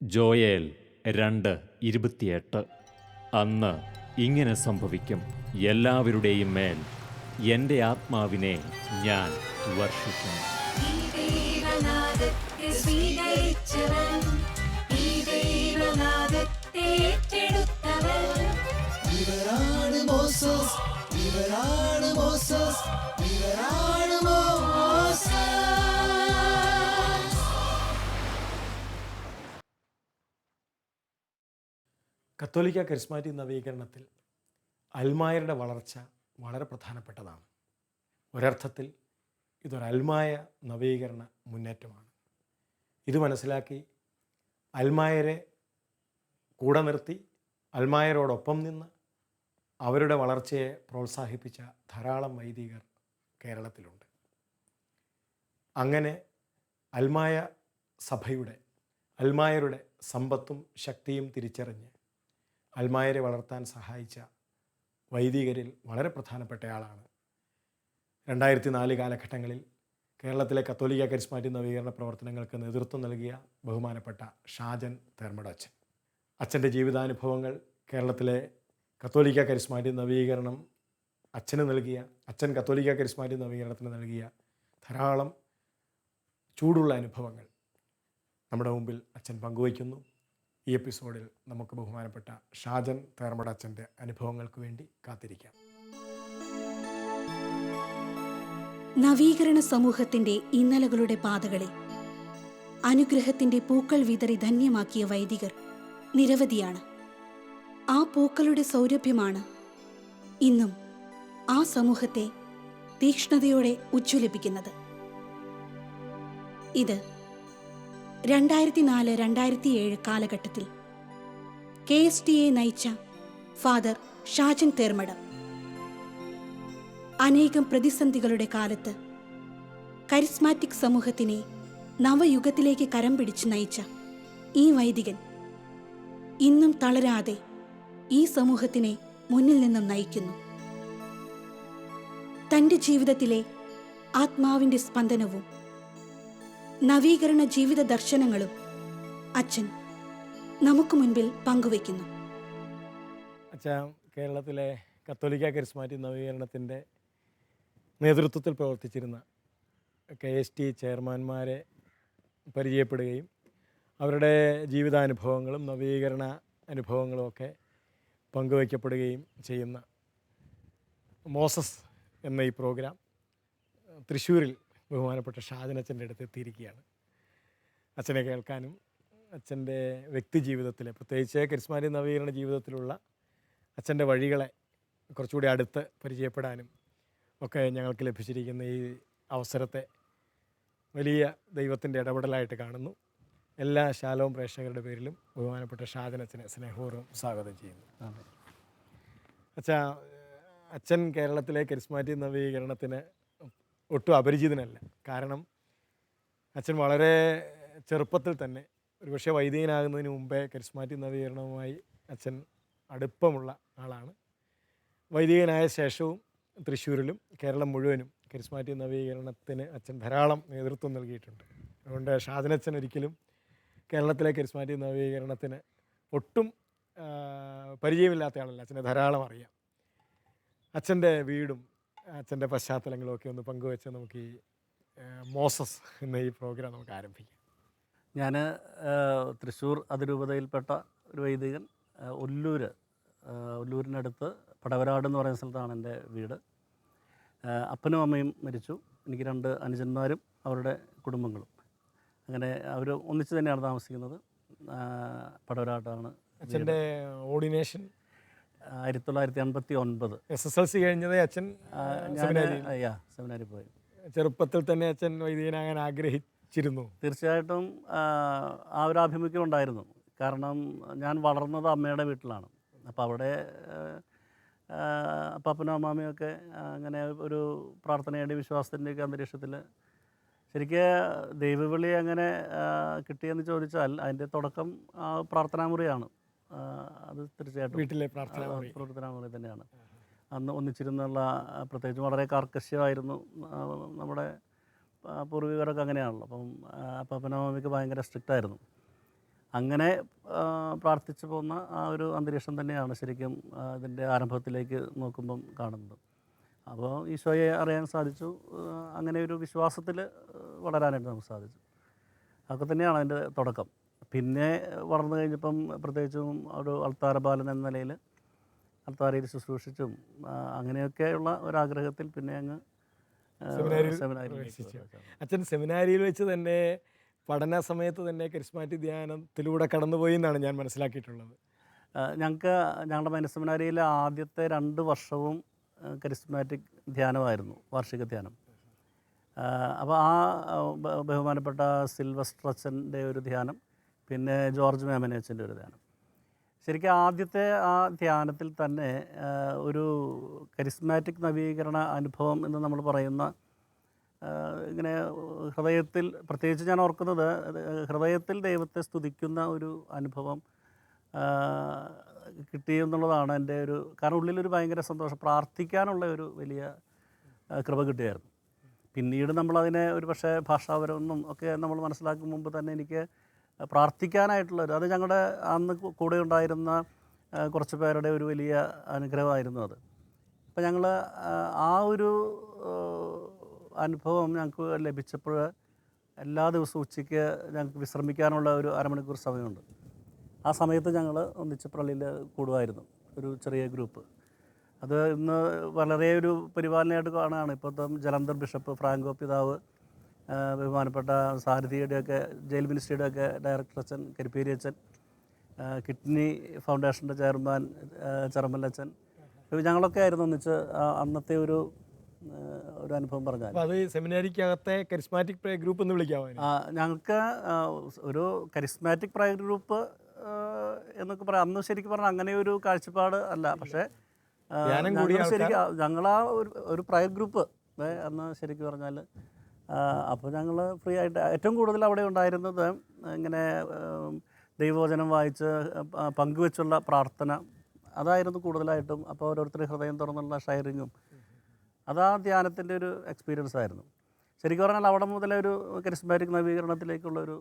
Joel 2:28. അന്ന് ഇങ്ങനെ സംഭവിക്കും, എല്ലാവരുടെയും മേൽ എൻ്റെ ആത്മാവിനെ ഞാൻ വർഷിക്കും. ഈ ദൈവനാദത്തെ സ്വീകരിച്ചവൻ, ഈ ദൈവനാദത്തെ ഏറ്റെടുത്തവൻ. ഇവരാണ് മോസസ്, ഇവരാണ് മോസസ്, ഇവരാണ് മോസസ്. കത്തോലിക്ക കരിസ്മാറ്റിക് നവീകരണത്തിൽ അൽമായരുടെ വളർച്ച വളരെ പ്രധാനപ്പെട്ടതാണ്. ഒരർത്ഥത്തിൽ ഇതൊരു അൽമായ നവീകരണ മുന്നേറ്റമാണ്. ഇത് മനസ്സിലാക്കി അൽമായരെ കൂടെ നിർത്തി അൽമായരോടൊപ്പം നിന്ന് അവരുടെ വളർച്ചയെ പ്രോത്സാഹിപ്പിച്ച ധാരാളം വൈദികർ കേരളത്തിലുണ്ട്. അങ്ങനെ അൽമായ സഭയുടെ അൽമായരുടെ സമ്പത്തും ശക്തിയും തിരിച്ചറിഞ്ഞ് അൽമായരെ വളർത്താൻ സഹായിച്ച വൈദികരിൽ വളരെ പ്രധാനപ്പെട്ടയാളാണ് 2004 കാലഘട്ടങ്ങളിൽ കേരളത്തിലെ കത്തോലിക്ക കരിസ്മാറ്റിക് നവീകരണ പ്രവർത്തനങ്ങൾക്ക് നേതൃത്വം നൽകിയ ബഹുമാനപ്പെട്ട ഷാജൻ തേർമട അച്ഛൻ. അച്ഛൻ്റെ ജീവിതാനുഭവങ്ങൾ കേരളത്തിലെ കത്തോലിക്ക കരിസ്മാറ്റിക് നവീകരണം അച്ഛൻ കത്തോലിക്ക കരിസ്മാറ്റിക് നവീകരണത്തിന് നൽകിയ ധാരാളം ചൂടുള്ള അനുഭവങ്ങൾ നമ്മുടെ മുമ്പിൽ അച്ഛൻ പങ്കുവയ്ക്കുന്നു. ഈ എപ്പിസോഡിൽ നമുക്ക് ബഹുമാനപ്പെട്ട ഷാജൻ തേർമട അച്ഛൻ്റെ അനുഭവങ്ങൾക്ക് വേണ്ടി കാത്തിരിക്കാം. നവീകരണ സമൂഹത്തിന്റെ ഇന്നലകളുടെ പാതകളിൽ അനുഗ്രഹത്തിന്റെ പൂക്കൾ വിതറി ധന്യമാക്കിയ വൈദികർ നിരവധിയാണ്. ആ പൂക്കളുടെ സൗരഭ്യമാണ് ഇന്നും ആ സമൂഹത്തെ തീക്ഷ്ണതയോടെ ഉജ്ജ്വലിപ്പിക്കുന്നത്. ഇത് 2004-2007 കാലഘട്ടത്തിൽ KSTA നയിച്ച ഫാദർ ഷാജൻ തേർമട അനേകം പ്രതിസന്ധികളുടെ കാലത്ത് കരിസ്മാറ്റിക് സമൂഹത്തിനെ നവയുഗത്തിലേക്ക് കരം പിടിച്ച് നയിച്ച ഈ വൈദികൻ ഇന്നും തളരാതെ ഈ സമൂഹത്തിനെ മുന്നിൽ നിന്നും നയിക്കുന്നു. തൻ്റെ ജീവിതത്തിലെ ആത്മാവിൻ്റെ സ്പന്ദനവും നവീകരണ ജീവിത ദർശനങ്ങളും അച്ഛൻ നമുക്ക് മുൻപിൽ പങ്കുവയ്ക്കുന്നു. അച്ഛാ, കേരളത്തിലെ കത്തോലിക്ക കരിസ്മാറ്റിക് നവീകരണത്തിൻ്റെ നേതൃത്വത്തിൽ പ്രവർത്തിച്ചിരുന്ന KST ചെയർമാന്മാരെ പരിചയപ്പെടുകയും അവരുടെ ജീവിതാനുഭവങ്ങളും നവീകരണ അനുഭവങ്ങളും ഒക്കെ പങ്കുവയ്ക്കപ്പെടുകയും ചെയ്യുന്ന മോസസ് എന്ന ഈ പ്രോഗ്രാം തൃശ്ശൂരിൽ ബഹുമാനപ്പെട്ട ഷാജനച്ഛൻ്റെ അടുത്ത് എത്തിയിരിക്കുകയാണ്. അച്ഛനെ കേൾക്കാനും അച്ഛൻ്റെ വ്യക്തി ജീവിതത്തിലെ, പ്രത്യേകിച്ച് കരിസ്മാറ്റിക് നവീകരണ ജീവിതത്തിലുള്ള അച്ഛൻ്റെ വഴികളെ കുറച്ചുകൂടി അടുത്ത് പരിചയപ്പെടാനും ഒക്കെ ഞങ്ങൾക്ക് ലഭിച്ചിരിക്കുന്ന ഈ അവസരത്തെ വലിയ ദൈവത്തിൻ്റെ ഇടപെടലായിട്ട് കാണുന്നു. എല്ലാ ശാലോം പ്രേക്ഷകരുടെ പേരിലും ബഹുമാനപ്പെട്ട ഷാജനച്ഛനെ സ്നേഹപൂർവ്വം സ്വാഗതം ചെയ്യുന്നു. അച്ഛാ, അച്ഛൻ കേരളത്തിലെ കരിസ്മാറ്റിക് നവീകരണത്തിന് ഒട്ടും അപരിചിതനല്ല. കാരണം അച്ഛൻ വളരെ ചെറുപ്പത്തിൽ തന്നെ, ഒരുപക്ഷെ വൈദികനാകുന്നതിന് മുമ്പേ കരിസ്മാറ്റിക് നവീകരണവുമായി അച്ഛൻ അടുപ്പമുള്ള ആളാണ്. വൈദികനായ ശേഷവും തൃശ്ശൂരിലും കേരളം മുഴുവനും കരിസ്മാറ്റിക് നവീകരണത്തിന് അച്ഛൻ ധാരാളം നേതൃത്വം നൽകിയിട്ടുണ്ട്. അതുകൊണ്ട് ഷാജനച്ഛൻ ഒരിക്കലും കേരളത്തിലെ കരിസ്മാറ്റിക് നവീകരണത്തിന് ഒട്ടും പരിചയമില്ലാത്ത ആളല്ല. അച്ഛനെ ധാരാളം അറിയാം. അച്ഛൻ്റെ വീടും അച്ഛൻ്റെ പശ്ചാത്തലങ്ങളും ഒക്കെ ഒന്ന് പങ്കുവെച്ച് നമുക്ക് ഈ മോസസ് എന്ന ഈ പ്രോഗ്രാം നമുക്ക് ആരംഭിക്കാം. ഞാൻ തൃശ്ശൂർ അതിരൂപതയിൽപ്പെട്ട ഒരു വൈദികൻ. ഒല്ലൂരിനടുത്ത് പടവരാട് എന്ന് പറയുന്ന സ്ഥലത്താണ് എൻ്റെ വീട്. അപ്പനും അമ്മയും മരിച്ചു. എനിക്ക് 2 അനുജന്മാരും അവരുടെ കുടുംബങ്ങളും. അങ്ങനെ അവർ ഒന്നിച്ച് തന്നെയാണ് താമസിക്കുന്നത്. പടവരാട്ടാണ് അച്ഛൻ്റെ ഓർഡിനേഷൻ 1989. SSLC കഴിഞ്ഞതേ അച്ഛൻ സെമിനാരിൽ പോയി. ചെറുപ്പത്തിൽ തന്നെ അച്ഛൻ വൈദികനാകാൻ ആഗ്രഹിച്ചിരുന്നു. തീർച്ചയായിട്ടും ആ ഒരു ആഭിമുഖ്യം ഉണ്ടായിരുന്നു. കാരണം ഞാൻ വളർന്നത് അമ്മയുടെ വീട്ടിലാണ്. അപ്പോൾ അവിടെ അപ്പാപ്പനും അമ്മാമ്മയൊക്കെ അങ്ങനെ ഒരു പ്രാർത്ഥനയുടെ വിശ്വാസത്തിൻ്റെയൊക്കെ അന്തരീക്ഷത്തിൽ ശരിക്കും ദൈവവിളി അങ്ങനെ കിട്ടിയെന്ന് ചോദിച്ചാൽ അതിൻ്റെ തുടക്കം പ്രാർത്ഥനാമുറിയാണ്. അത് തീർച്ചയായിട്ടും വീട്ടിലെ പ്രാർത്ഥനാമുറി തന്നെയാണ്. അന്ന് ഒന്നിച്ചിരുന്നുള്ള, പ്രത്യേകിച്ചും വളരെ കാർക്കശ്യമായിരുന്നു. നമ്മുടെ പൂർവികരൊക്കെ അങ്ങനെയാണല്ലോ. അപ്പം അപ്പാപ്പനും അമ്മയ്ക്ക് ഭയങ്കര സ്ട്രിക്റ്റായിരുന്നു. അങ്ങനെ പ്രാർത്ഥിച്ചു പോകുന്ന ആ ഒരു അന്തരീക്ഷം തന്നെയാണ് ശരിക്കും ഇതിൻ്റെ ആരംഭത്തിലേക്ക് നോക്കുമ്പം കാണുന്നത്. അപ്പോൾ ഈശോയെ അറിയാൻ സാധിച്ചു. അങ്ങനെ ഒരു വിശ്വാസത്തിൽ വളരാനായിട്ട് നമുക്ക് സാധിച്ചു. അതൊക്കെ തന്നെയാണ് അതിൻ്റെ തുടക്കം. പിന്നെ വളർന്നു കഴിഞ്ഞപ്പം പ്രത്യേകിച്ചും ഒരു അൾത്താര ബാലൻ എന്ന നിലയിൽ അൾത്താരയിൽ ശുശ്രൂഷിച്ചും അങ്ങനെയൊക്കെയുള്ള ഒരാഗ്രഹത്തിൽ പിന്നെ അങ്ങ് സെമിനാരിയിലേക്ക് അച്ഛൻ സെമിനാരിയിൽ വെച്ച് തന്നെ പഠന സമയത്ത് തന്നെ കരിസ്മാറ്റിക് ധ്യാനത്തിലൂടെ കടന്നുപോയി എന്നാണ് ഞാൻ മനസ്സിലാക്കിയിട്ടുള്ളത്. ഞങ്ങളുടെ മനസ്സെമിനാരിയിലെ ആദ്യത്തെ 2 വർഷവും കരിസ്മാറ്റിക് ധ്യാനമായിരുന്നു, വാർഷിക ധ്യാനം. അപ്പോൾ ആ ബഹുമാനപ്പെട്ട സിൽവസ്റ്റർ അച്ഛൻ്റെ ഒരു ധ്യാനം, പിന്നെ ജോർജ് മേമനച്ചൻ്റെ ഒരു ധ്യാനം. ശരിക്കും ആദ്യത്തെ ആ ധ്യാനത്തിൽ തന്നെ ഒരു കരിസ്മാറ്റിക് നവീകരണ അനുഭവം എന്ന് നമ്മൾ പറയുന്ന ഇങ്ങനെ ഹൃദയത്തിൽ, പ്രത്യേകിച്ച് ഞാൻ ഓർക്കുന്നത് ഹൃദയത്തിൽ ദൈവത്തെ സ്തുതിക്കുന്ന ഒരു അനുഭവം കിട്ടിയെന്നുള്ളതാണ് എൻ്റെ ഒരു, കാരണം ഉള്ളിലൊരു ഭയങ്കര സന്തോഷം, പ്രാർത്ഥിക്കാനുള്ള ഒരു വലിയ കൃപ കിട്ടിയായിരുന്നു. പിന്നീട് നമ്മളതിനെ ഒരു പക്ഷേ ഭാഷാപരമൊന്നും ഒക്കെ നമ്മൾ മനസ്സിലാക്കും മുമ്പ് തന്നെ എനിക്ക് പ്രാർത്ഥിക്കാനായിട്ടുള്ളൊരു, അത് ഞങ്ങളുടെ അന്ന് കൂടെ ഉണ്ടായിരുന്ന കുറച്ച് പേരുടെ ഒരു വലിയ അനുഗ്രഹമായിരുന്നു അത്. അപ്പോൾ ഞങ്ങൾ ആ ഒരു അനുഭവം ഞങ്ങൾക്ക് ലഭിച്ചപ്പോൾ എല്ലാ ദിവസവും ഉച്ചയ്ക്ക് ഞങ്ങൾക്ക് വിശ്രമിക്കാനുള്ള ഒരു അരമണിക്കൂർ സമയമുണ്ട്. ആ സമയത്ത് ഞങ്ങൾ ഒന്നിച്ച് പള്ളിയിൽ കൂടുമായിരുന്നു, ഒരു ചെറിയ ഗ്രൂപ്പ്. അത് ഇന്ന് വളരെ ഒരു പരിപാലനയായിട്ട് കാണുകയാണ്. ഇപ്പോഴത്തെ ജലന്ധർ ബിഷപ്പ് ഫ്രാങ്കോ പിതാവ്, ബഹുമാനപ്പെട്ട സാരഥിയുടെയൊക്കെ ജയിൽ മിനിസ്ട്രിയുടെയൊക്കെ ഡയറക്ടർ അച്ഛൻ കരിപ്പേരി അച്ഛൻ, കിഡ്നി ഫൗണ്ടേഷൻ്റെ ചെയർമാൻ ചെറമല്ലച്ഛൻ, ഞങ്ങളൊക്കെ ആയിരുന്നു ഒന്നിച്ച് അന്നത്തെ ഒരു അനുഭവം പറഞ്ഞാൽ. അത് സെമിനാരിക്കകത്തെ കരിസ്മാറ്റിക് പ്രയർ ഗ്രൂപ്പ് എന്ന് വിളിക്കാമോ? ഞങ്ങൾക്ക് ഒരു കരിസ്മാറ്റിക് പ്രയർ ഗ്രൂപ്പ് എന്നൊക്കെ പറയാം. അന്ന് ശരിക്കും പറഞ്ഞാൽ അങ്ങനെ ഒരു കാഴ്ചപ്പാട് അല്ല, പക്ഷേ ശരിക്കും ഞങ്ങളാ ഒരു പ്രയർ ഗ്രൂപ്പ് അന്ന് ശരിക്കും പറഞ്ഞാൽ. അപ്പോൾ ഞങ്ങൾ ഫ്രീ ആയിട്ട് ഏറ്റവും കൂടുതൽ അവിടെ ഉണ്ടായിരുന്നത് ഇങ്ങനെ ദൈവവചനം വായിച്ച് പങ്കുവെച്ചുള്ള പ്രാർത്ഥന, അതായിരുന്നു കൂടുതലായിട്ടും. അപ്പോൾ ഓരോരുത്തർ ഹൃദയം തുറന്നുള്ള ഷെയറിങ്ങും, അതാ ധ്യാനത്തിൻ്റെ ഒരു എക്സ്പീരിയൻസ് ആയിരുന്നു. ശരിക്കും പറഞ്ഞാൽ അവിടെ മുതലേ ഒരു കരിസ്മാറ്റിക് നവീകരണത്തിലേക്കുള്ളൊരു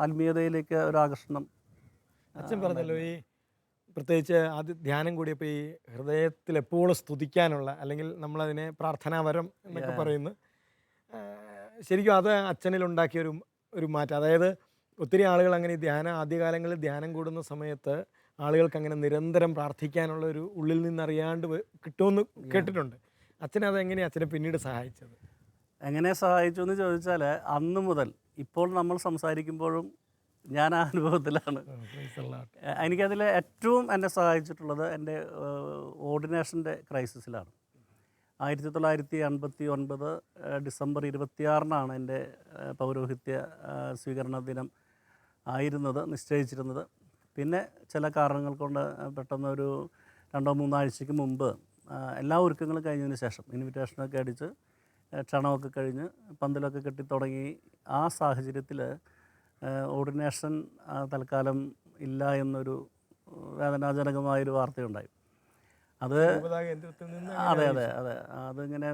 ആത്മീയതയിലേക്ക് ഒരു ആകർഷണം. അച്ഛൻ പറഞ്ഞല്ലോ, ഈ പ്രത്യേകിച്ച് ആദ്യ ധ്യാനം കൂടിയപ്പോൾ ഈ ഹൃദയത്തിൽ എപ്പോഴും സ്തുതിക്കാനുള്ള, അല്ലെങ്കിൽ നമ്മളതിനെ പ്രാർത്ഥനാവരം എന്നൊക്കെ പറയുന്നു. ശരിക്കും അത് അച്ഛനിലുണ്ടാക്കിയ ഒരു മാറ്റം. അതായത് ഒത്തിരി ആളുകൾ അങ്ങനെ ആദ്യകാലങ്ങളിൽ ധ്യാനം കൂടുന്ന സമയത്ത് ആളുകൾക്ക് അങ്ങനെ നിരന്തരം പ്രാർത്ഥിക്കാനുള്ള ഒരു ഉള്ളിൽ നിന്നറിയാണ്ട് കിട്ടുമെന്ന് കേട്ടിട്ടുണ്ട്. അച്ഛനതെങ്ങനെയാണ് അച്ഛനെ പിന്നീട് സഹായിച്ചത്? എങ്ങനെ സഹായിച്ചു എന്ന് ചോദിച്ചാൽ, അന്ന് മുതൽ ഇപ്പോൾ നമ്മൾ സംസാരിക്കുമ്പോഴും ഞാൻ ആ അനുഭവത്തിലാണ്. എനിക്കതിൽ ഏറ്റവും എന്നെ സഹായിച്ചിട്ടുള്ളത് എൻ്റെ ഓർഡിനേഷൻ്റെ ക്രൈസിസിലാണ്. 1989 ഡിസംബർ 26 എൻ്റെ പൗരോഹിത്യ സ്വീകരണ ദിനം ആയിരുന്നത് നിശ്ചയിച്ചിരുന്നത്. പിന്നെ ചില കാരണങ്ങൾ കൊണ്ട് പെട്ടെന്ന് ഒരു 2-3 ആഴ്ചയ്ക്ക് മുമ്പ് എല്ലാ ഒരുക്കങ്ങളും കഴിഞ്ഞതിന് ശേഷം ഇൻവിറ്റേഷനൊക്കെ അടിച്ച് ക്ഷണമൊക്കെ കഴിഞ്ഞ് പന്തലൊക്കെ കെട്ടി തുടങ്ങി ആ സാഹചര്യത്തിൽ ഓർഡിനേഷൻ തൽക്കാലം ഇല്ല എന്നൊരു വേദനാജനകമായൊരു വാർത്തയുണ്ടായി. അത് അതെ അതിങ്ങനെ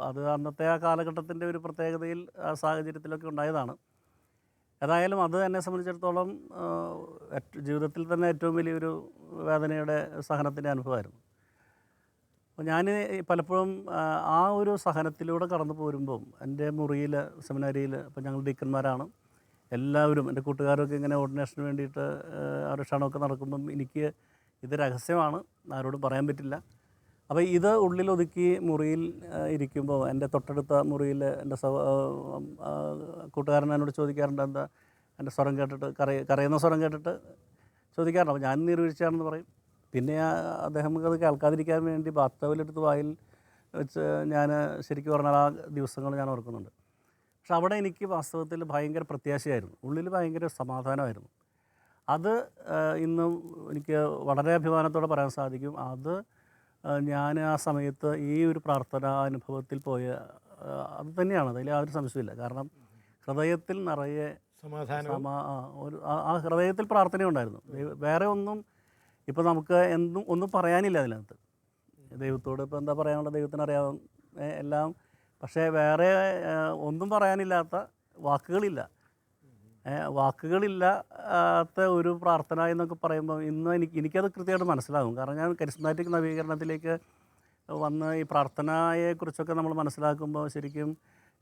അത് അന്നത്തെ ആ കാലഘട്ടത്തിൻ്റെ ഒരു പ്രത്യേകതയിൽ ആ സാഹചര്യത്തിലൊക്കെ ഉണ്ടായതാണ്. ഏതായാലും അത് എന്നെ സംബന്ധിച്ചിടത്തോളം ജീവിതത്തിൽ തന്നെ ഏറ്റവും വലിയൊരു വേദനയുടെ സഹനത്തിൻ്റെ അനുഭവമായിരുന്നു. അപ്പോൾ ഞാൻ പലപ്പോഴും ആ ഒരു സഹനത്തിലൂടെ കടന്നു പോരുമ്പം എൻ്റെ മുറിയിൽ സെമിനാരിയിൽ, ഇപ്പോൾ ഞങ്ങൾ ഡീക്കന്മാരാണ് എല്ലാവരും, എൻ്റെ കൂട്ടുകാരൊക്കെ ഇങ്ങനെ ഓർഡിനേഷന് വേണ്ടിയിട്ട് ഒരു ക്ഷണമൊക്കെ നടക്കുമ്പം എനിക്ക് ഇത് രഹസ്യമാണ്, ആരോടും പറയാൻ പറ്റില്ല. അപ്പോൾ ഇത് ഉള്ളിലൊതുക്കി മുറിയിൽ ഇരിക്കുമ്പോൾ എൻ്റെ തൊട്ടടുത്ത മുറിയിൽ എൻ്റെ കൂട്ടുകാരൻ എന്നോട് ചോദിക്കാറുണ്ട്, എന്താ എൻ്റെ സ്വരം കേട്ടിട്ട് കരയുന്ന സ്വരം കേട്ടിട്ട് ചോദിക്കാറുണ്ട്. അപ്പോൾ ഞാൻ നിർവീഴ്ചയാണെന്ന് പറയും. പിന്നെ അദ്ദേഹം അത് കേൾക്കാതിരിക്കാൻ വേണ്ടി ബാത്ടബിലെടുത്ത് വായിൽ വെച്ച് ഞാൻ ശരിക്കും പറഞ്ഞാൽ ആ ദിവസങ്ങൾ ഞാൻ ഓർക്കുന്നുണ്ട്. പക്ഷെ അവിടെ എനിക്ക് വാസ്തവത്തിൽ ഭയങ്കര പ്രത്യാശയായിരുന്നു, ഉള്ളിൽ ഭയങ്കര സമാധാനമായിരുന്നു. അത് ഇന്നും എനിക്ക് വളരെ അഭിമാനത്തോടെ പറയാൻ സാധിക്കും. അത് ഞാൻ ആ സമയത്ത് ഈ ഒരു പ്രാർത്ഥന അനുഭവത്തിൽ പോയ അത് തന്നെയാണ്, അതിൽ യാതൊരു സംശയമില്ല. കാരണം ഹൃദയത്തിൽ നിറയെ ആ ഹൃദയത്തിൽ പ്രാർത്ഥനയുണ്ടായിരുന്നു. വേറെ ഒന്നും ഇപ്പോൾ നമുക്ക് ഒന്നും പറയാനില്ല അതിനകത്ത്. ദൈവത്തോട് ഇപ്പോൾ എന്താ പറയാനുള്ള, ദൈവത്തിന് അറിയാവും എല്ലാം. പക്ഷേ വേറെ ഒന്നും പറയാനില്ലാത്ത വാക്കുകളില്ല. വാക്കുകളില്ലാത്ത ഒരു പ്രാർത്ഥന എന്നൊക്കെ പറയുമ്പോൾ ഇന്ന് എനിക്കത് കൃത്യമായിട്ട് മനസ്സിലാകും. കാരണം ഞാൻ കരിസ്മാറ്റിക് നവീകരണത്തിലേക്ക് വന്ന് ഈ പ്രാർത്ഥനയെക്കുറിച്ചൊക്കെ നമ്മൾ മനസ്സിലാക്കുമ്പോൾ ശരിക്കും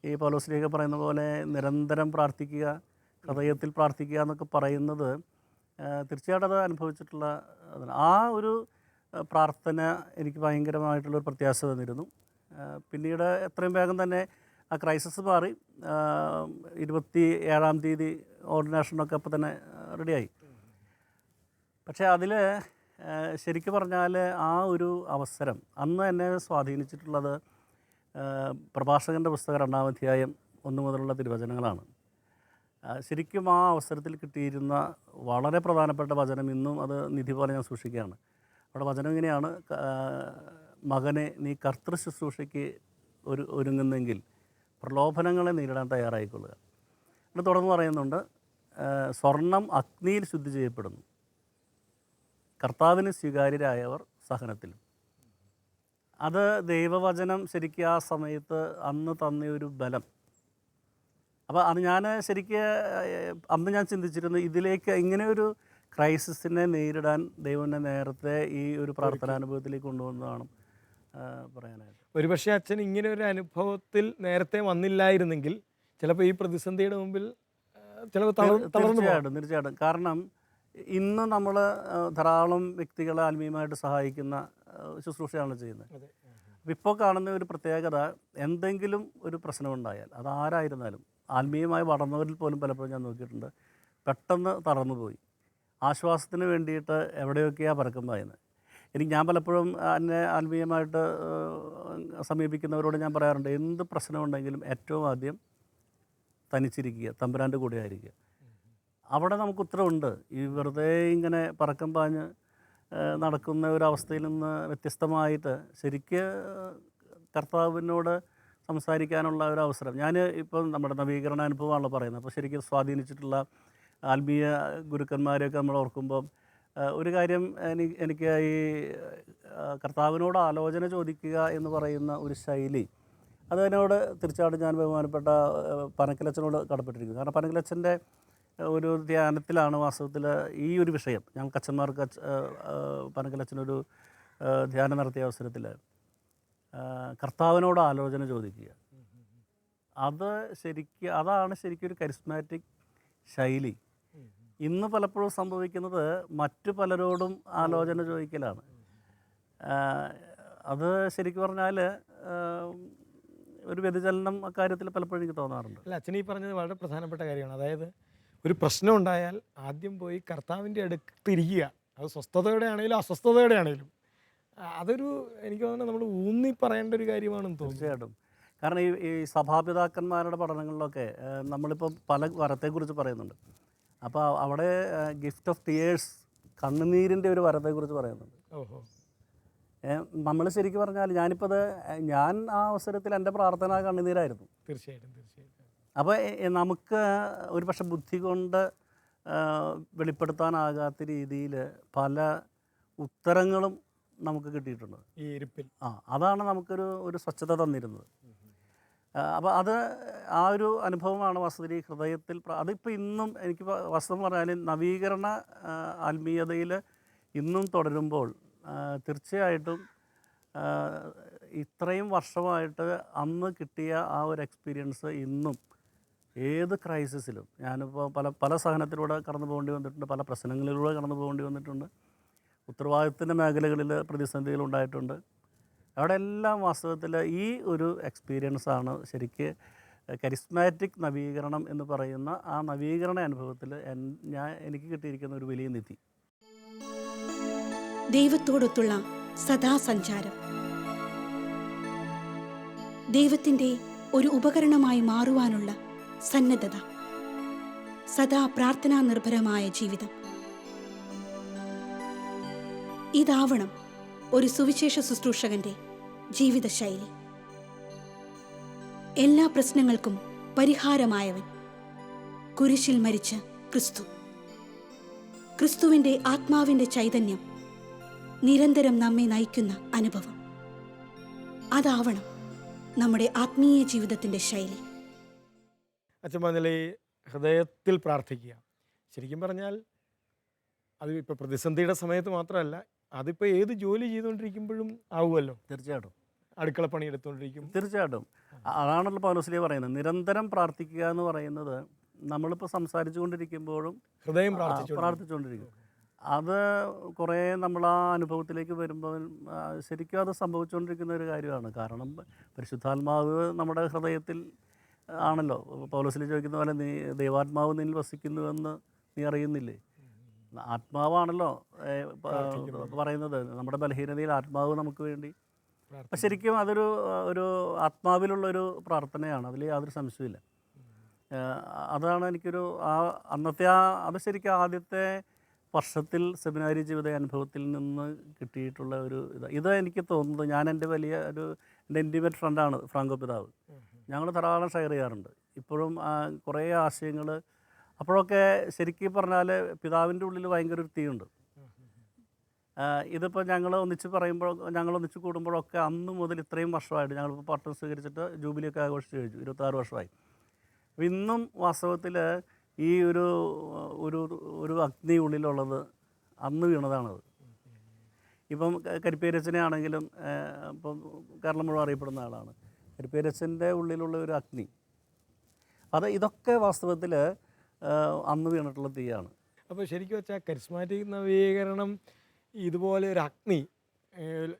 ഈ പൗലോസ്ലീഹ പറയുന്ന പോലെ നിരന്തരം പ്രാർത്ഥിക്കുക, ഹൃദയത്തിൽ പ്രാർത്ഥിക്കുക എന്നൊക്കെ പറയുന്നത് തീർച്ചയായിട്ടും അത് അനുഭവിച്ചിട്ടുള്ള ആ ഒരു പ്രാർത്ഥന എനിക്ക് ഭയങ്കരമായിട്ടുള്ളൊരു പ്രത്യാശ തന്നിരുന്നു. പിന്നീട് എത്രയും വേഗം തന്നെ ആ ക്രൈസിസ് മാറി. 27-ാം തീയതി ഓർഡിനേഷനൊക്കെ അപ്പോൾ തന്നെ റെഡിയായി. പക്ഷേ അതിൽ ശരിക്കും പറഞ്ഞാൽ ആ ഒരു അവസരം അന്ന് എന്നെ സ്വാധീനിച്ചിട്ടുള്ളത് പ്രഭാഷകൻ്റെ പുസ്തകം 2-ാം അധ്യായം 1 മുതലുള്ള തിരുവചനങ്ങളാണ്. ശരിക്കും ആ അവസരത്തിൽ കിട്ടിയിരുന്ന വളരെ പ്രധാനപ്പെട്ട വചനം ഇന്നും അത് നിധി പോലെ ഞാൻ സൂക്ഷിക്കുകയാണ്. അവിടെ വചനം ഇങ്ങനെയാണ്: മകനെ, നീ കർത്തൃ ശുശ്രൂഷയ്ക്ക് ഒരുങ്ങുന്നെങ്കിൽ പ്രലോഭനങ്ങളെ നേരിടാൻ തയ്യാറായിക്കൊള്ളുക. എന്നിട്ട് തുടർന്ന് പറയുന്നുണ്ട്, സ്വർണം അഗ്നിയിൽ ശുദ്ധി ചെയ്യപ്പെടുന്നു, കർത്താവിന് സ്വീകാര്യരായവർ സഹനത്തിലും. അത് ദൈവവചനം ശരിക്കും ആ സമയത്ത് അന്ന് തന്നൊരു ബലം. അപ്പോൾ അത് ഞാൻ അന്ന് ഞാൻ ചിന്തിച്ചിരുന്നു, ഇതിലേക്ക് ഇങ്ങനെയൊരു ക്രൈസിസിനെ നേരിടാൻ ദൈവം എന്നെ നേരത്തെ ഈ ഒരു പ്രാർത്ഥനാനുഭവത്തിലേക്ക് കൊണ്ടുവന്നതാണ് പറയാനായിട്ട്. ഒരുപക്ഷെ അച്ഛൻ ഇങ്ങനെ ഒരു അനുഭവത്തിൽ നേരത്തെ വന്നില്ലായിരുന്നെങ്കിൽ ചിലപ്പോൾ ഈ പ്രതിസന്ധിയുടെ മുമ്പിൽ ചിലപ്പോൾ തീർച്ചയായിട്ടും. കാരണം ഇന്ന് നമ്മൾ ധാരാളം വ്യക്തികളെ ആത്മീയമായിട്ട് സഹായിക്കുന്ന ശുശ്രൂഷയാണ് ചെയ്യുന്നത്. അപ്പോൾ ഇപ്പോൾ കാണുന്ന ഒരു പ്രത്യേകത, എന്തെങ്കിലും ഒരു പ്രശ്നമുണ്ടായാൽ അതാരായിരുന്നാലും ആത്മീയമായി വളർന്നവരിൽ പോലും പലപ്പോഴും ഞാൻ നോക്കിയിട്ടുണ്ട്, പെട്ടെന്ന് തളർന്നുപോയി ആശ്വാസത്തിന് വേണ്ടിയിട്ട് എവിടെയൊക്കെയാണ് പരക്കം പായുന്നത്. ഞാൻ പലപ്പോഴും എന്നെ ആത്മീയമായിട്ട് സമീപിക്കുന്നവരോട് ഞാൻ പറയാറുണ്ട്, എന്ത് പ്രശ്നമുണ്ടെങ്കിലും ഏറ്റവും ആദ്യം തനിച്ചിരിക്കുക, തമ്പുരാൻ്റെ കൂടെ ആയിരിക്കുക. അവിടെ നമുക്ക് ഉത്തരവുണ്ട്. ഈ വെറുതെ ഇങ്ങനെ പറക്കം പാഞ്ഞ് നടക്കുന്ന ഒരവസ്ഥയിൽ നിന്ന് വ്യത്യസ്തമായിട്ട് ശരിക്ക് കർത്താവിനോട് സംസാരിക്കാനുള്ള ഒരു അവസരം. ഞാൻ ഇപ്പം നമ്മുടെ നവീകരണ അനുഭവമാണല്ലോ പറയുന്നത്. അപ്പോൾ ശരിക്കും സ്വാധീനിച്ചിട്ടുള്ള ആത്മീയ ഗുരുക്കന്മാരെയൊക്കെ നമ്മൾ ഓർക്കുമ്പോൾ ഒരു കാര്യം എനിക്ക് ഈ കർത്താവിനോട് ആലോചന ചോദിക്കുക എന്ന് പറയുന്ന ഒരു ശൈലി, അതിനോട് തീർച്ചയായിട്ടും ഞാൻ ബഹുമാനപ്പെട്ട പനക്കലച്ചനോട് കടപ്പെട്ടിരിക്കുന്നു. കാരണം പനക്കലച്ചൻ്റെ ഒരു ധ്യാനത്തിലാണ് വാസ്തവത്തിൽ ഈ ഒരു വിഷയം. ഞങ്ങൾക്ക് അച്ഛന്മാർക്ക് പനക്കലച്ചനൊരു ധ്യാനം നടത്തിയ അവസരത്തിൽ കർത്താവിനോട് ആലോചന ചോദിക്കുക, അതാണ് ശരിക്കും ഒരു കരിസ്മാറ്റിക് ശൈലി. ഇന്ന് പലപ്പോഴും സംഭവിക്കുന്നത് മറ്റു പലരോടും ആലോചന ചോദിക്കലാണ്. അത് ശരിക്കും പറഞ്ഞാൽ ഒരു വ്യതിചലനം അക്കാര്യത്തിൽ പലപ്പോഴും എനിക്ക് തോന്നാറുണ്ട്. അല്ല, അച്ഛൻ ഈ പറഞ്ഞത് വളരെ പ്രധാനപ്പെട്ട കാര്യമാണ്. അതായത് ഒരു പ്രശ്നം ഉണ്ടായാൽ ആദ്യം പോയി കർത്താവിൻ്റെ അടുത്തിരിക്കുക. അത് സ്വസ്ഥതയോടെ ആണെങ്കിലും അസ്വസ്ഥതയോടെ ആണെങ്കിലും അതൊരു എനിക്ക് തോന്നുന്നത് നമ്മൾ ഊന്നി പറയേണ്ട ഒരു കാര്യമാണെന്ന് തോന്നുന്നു. തീർച്ചയായിട്ടും. കാരണം ഈ സഭാപിതാക്കന്മാരുടെ പഠനങ്ങളിലൊക്കെ നമ്മളിപ്പോൾ പല വരത്തെക്കുറിച്ച് പറയുന്നുണ്ട്. അപ്പോൾ അവിടെ ഗിഫ്റ്റ് ഓഫ് ടിയേഴ്സ്, കണ്ണുനീരിൻ്റെ ഒരു വരത്തെക്കുറിച്ച് പറയുന്നുണ്ട്. നമ്മൾ ശരിക്കും പറഞ്ഞാൽ ഞാൻ ആ അവസരത്തിൽ എൻ്റെ പ്രാർത്ഥന കണ്ണുനീരായിരുന്നു. തീർച്ചയായിട്ടും. അപ്പോൾ നമുക്ക് ഒരു പക്ഷെ ബുദ്ധി കൊണ്ട് വെളിപ്പെടുത്താനാകാത്ത രീതിയിൽ പല ഉത്തരങ്ങളും നമുക്ക് കിട്ടിയിട്ടുണ്ട് ഈ ഇരിപ്പിൽ. അതാണ് നമുക്കൊരു സ്വച്ഛത തന്നിരുന്നത്. അപ്പോൾ ആ ഒരു അനുഭവമാണ് വാസ്തവത്തിൽ ഹൃദയത്തിൽ. അതിപ്പോൾ ഇന്നും എനിക്ക് വാസ്തവം പറഞ്ഞാൽ നവീകരണ ആത്മീയതയിൽ ഇന്നും തുടരുമ്പോൾ തീർച്ചയായിട്ടും ഇത്രയും വർഷമായിട്ട് അന്ന് കിട്ടിയ ആ ഒരു എക്സ്പീരിയൻസ് ഇന്നും ഏത് ക്രൈസിസിലും, ഞാനിപ്പോൾ പല സഹനത്തിലൂടെ കടന്നു പോകേണ്ടി വന്നിട്ടുണ്ട്, പല പ്രശ്നങ്ങളിലൂടെ കടന്നു പോകേണ്ടി വന്നിട്ടുണ്ട്, ഉത്തരവാദിത്തത്തിൻ്റെ മേഖലകളിൽ പ്രതിസന്ധികൾ ഉണ്ടായിട്ടുണ്ട്. അവിടെ എല്ലാം വാസ്തവത്തിൽ ഈ ഒരു എക്സ്പീരിയൻസാണ് ശരിക്ക് കരിസ്മാറ്റിക് നവീകരണം എന്ന് പറയുന്ന ആ നവീകരണ അനുഭവത്തിൽ എനിക്ക് കിട്ടിയിരിക്കുന്ന ഒരു വലിയ നിധി. ദൈവത്തോടൊത്തുള്ള സദാസഞ്ചാരം, ദൈവത്തിൻ്റെ ഒരു ഉപകരണമായി മാറുവാനുള്ള സന്നദ്ധത, സദാ പ്രാർത്ഥനാ നിർഭരമായ ജീവിതം, ഇതാവണം ഒരു സുവിശേഷ ശുശ്രൂഷകന്റെ ജീവിതശൈലി. എല്ലാ പ്രശ്നങ്ങൾക്കും പരിഹാരമായവൻ, കുരിശിൽ മരിച്ച ക്രിസ്തു, ക്രിസ്തുവിൻ്റെ ആത്മാവിൻ്റെ ചൈതന്യം നിരന്തരം നമ്മെ നയിക്കുന്ന അനുഭവം, അതാവണം നമ്മുടെ ആത്മീയ ജീവിതത്തിൻ്റെ ശൈലി. അച്ഛൻ പറഞ്ഞാൽ ഈ ഹൃദയത്തിൽ പ്രാർത്ഥിക്കുക. ശരിക്കും പറഞ്ഞാൽ അത് ഇപ്പോൾ പ്രതിസന്ധിയുടെ സമയത്ത് മാത്രമല്ല, അതിപ്പോൾ ഏത് ജോലി ചെയ്തുകൊണ്ടിരിക്കുമ്പോഴും ആവുമല്ലോ. തീർച്ചയായിട്ടും അടുക്കള പണി എടുത്തുകൊണ്ടിരിക്കും. തീർച്ചയായിട്ടും അതാണല്ലോ പൗലോസ്ലീഹ പറയുന്നത്. നിരന്തരം പ്രാർത്ഥിക്കുക എന്ന് പറയുന്നത് നമ്മളിപ്പോൾ സംസാരിച്ചു കൊണ്ടിരിക്കുമ്പോഴും ഹൃദയം പ്രാർത്ഥിച്ചുകൊണ്ടിരിക്കും. അത് കുറേ നമ്മൾ ആ അനുഭവത്തിലേക്ക് വരുമ്പോൾ ശരിക്കും അത് സംഭവിച്ചുകൊണ്ടിരിക്കുന്ന ഒരു കാര്യമാണ്. കാരണം പരിശുദ്ധാത്മാവ് നമ്മുടെ ഹൃദയത്തിൽ ആണല്ലോ. പൗലോസ്ലീഹ ചോദിക്കുന്ന പോലെ നീ ദൈവാത്മാവ് നിന്നിൽ വസിക്കുന്നുവെന്ന് നീ അറിയുന്നില്ലേ? ആത്മാവാണല്ലോ പറയുന്നത്. നമ്മുടെ ബലഹീനതയിൽ ആത്മാവ് നമുക്ക് വേണ്ടി. അപ്പം ശരിക്കും അതൊരു ആത്മാവിലുള്ളൊരു പ്രാർത്ഥനയാണ്, അതിൽ യാതൊരു സംശയമില്ല. അതാണ് എനിക്കൊരു അന്നത്തെ അത് ശരിക്കും ആദ്യത്തെ വർഷത്തിൽ സെമിനാരി ജീവിത അനുഭവത്തിൽ നിന്ന് കിട്ടിയിട്ടുള്ള ഒരു ഇത് എനിക്ക് തോന്നുന്നത്. ഞാൻ എൻ്റെ എൻ്റെ ഇൻറ്റിമേറ്റ് ഫ്രണ്ടാണ് ഫ്രാങ്കോ പിതാവ്. ഞങ്ങൾ ധാരാളം ഷെയർ ചെയ്യാറുണ്ട് ഇപ്പോഴും കുറേ ആശയങ്ങൾ. അപ്പോഴൊക്കെ ശരിക്കും പറഞ്ഞാൽ പിതാവിൻ്റെ ഉള്ളിൽ ഭയങ്കര ഒരു തീയുണ്ട്. ഇതിപ്പോൾ ഞങ്ങൾ ഒന്നിച്ച് കൂടുമ്പോഴൊക്കെ അന്ന് മുതൽ ഇത്രയും വർഷമായിട്ട് ഞങ്ങളിപ്പോൾ പട്ടം സ്വീകരിച്ചിട്ട് ജൂബിലിയൊക്കെ ആഘോഷിച്ച് കഴിഞ്ഞു, 26 വർഷമായി. അപ്പോൾ ഇന്നും വാസ്തവത്തിൽ ഈ ഒരു അഗ്നി ഉള്ളിലുള്ളത് അന്ന് വീണതാണത്. ഇപ്പം കരിപ്പേരച്ചനെ ആണെങ്കിലും ഇപ്പം കേരളം മുഴുവൻ അറിയപ്പെടുന്ന ആളാണ്. കരിപ്പേരച്ചൻ്റെ ഉള്ളിലുള്ള ഒരു അഗ്നി, ഇതൊക്കെ വാസ്തവത്തിൽ അന്ന് വീണിട്ടുള്ള തീയാണ്. അപ്പോൾ ശരിക്കും വെച്ചാൽ കരിസ്മാറ്റിക് നവീകരണം ഇതുപോലെ ഒരു അഗ്നി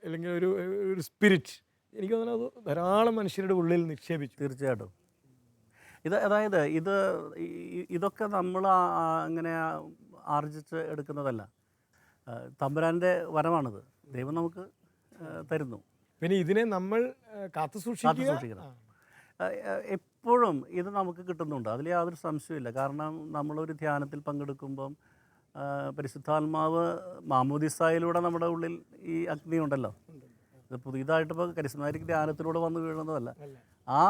അല്ലെങ്കിൽ ഒരു സ്പിരിറ്റ്, എനിക്ക് തോന്നുന്നത് അത് ധാരാളം മനുഷ്യരുടെ ഉള്ളിൽ നിക്ഷേപിച്ചു. തീർച്ചയായിട്ടും അതായത് ഇതൊക്കെ നമ്മൾ അങ്ങനെ ആർജിച്ച് എടുക്കുന്നതല്ല. തമ്പുരാൻ്റെ വരമാണിത്, ദൈവം നമുക്ക് തരുന്നു. പിന്നെ ഇതിനെ നമ്മൾ കാത്തു സൂക്ഷിക്കണം. എപ്പോഴും ഇത് നമുക്ക് കിട്ടുന്നുണ്ട്, അതിൽ യാതൊരു സംശയമില്ല. കാരണം നമ്മളൊരു ധ്യാനത്തിൽ പങ്കെടുക്കുമ്പം പരിശുദ്ധാത്മാവ് മാമോദിസായിലൂടെ നമ്മുടെ ഉള്ളിൽ ഈ അഗ്നി ഉണ്ടല്ലോ. ഇത് പുതിയതായിട്ടിപ്പോൾ കരിസ്മാറ്റിക് ധ്യാനത്തിലൂടെ വന്ന് വീഴുന്നതല്ല, ആ